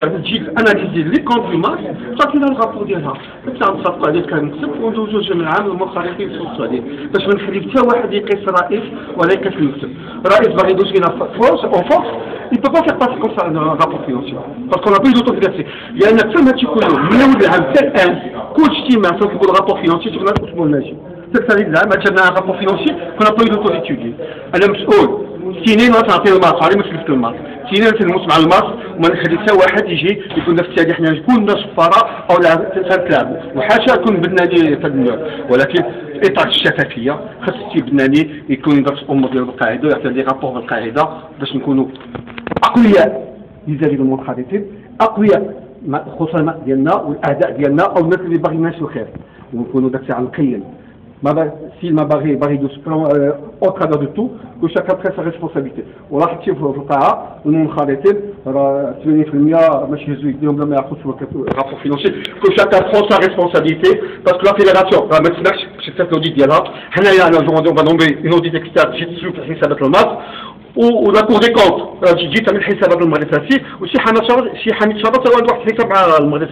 تجي الاناليز لي كونت دو مارك تعطينا الرابور ديالها حتى نصفقوا عليه كنكتب وندوزو جميع العام المنخرطين يصوتوا عليه باش ما نخلي حتى واحد يقيس الرئيس ولا يقيس المكتب. الرئيس باغي يدوز فينا فورس اون فورس il peut pas faire passer comme ça un rapport financier parce qu'on a plus d'autorisation. لان حتى ما تيكونوا من اول العام حتى الان كل اجتماع تنطلبوا الرابور فينانسي تكون الاسبوع الماجي حتى ثاني العام درنا ان رابور فينانسي كنا با يدوتوريتيودي. انا مسؤول سينين نعطي المارك علي ما سلفت المارك سينين نتلمس مع المارك وما نخلي حتى واحد يجي يقول نفس التالي حنا كلنا سفراء او تنتلاعبوا وحاشا يكون بناني تدمر ولكن في اطار الشفافيه خاص السي بناني يكون يدرس الامور ديال القاعده ويعطي لي رابور بالقاعده باش نكونوا اقوياء لزاويه المنخرطين اقوياء مع الخصماء ديالنا والاعداء ديالنا او الناس اللي باغيين يمشيو الخير ونكونوا داك الساعه نقيم. S'il m'a barré de ce plan au travers de tout, que chacun prenne sa responsabilité. On l'a fait pour le cas, on a arrêté, rapport financier, que chacun prend sa responsabilité, parce que la fédération, c'est cette audit là, on va nommer une audit externe, ça va être le max, ou la Cour des comptes, j'ai dit, ça va être le max, ou si Hamid Chabat, ça va être le max,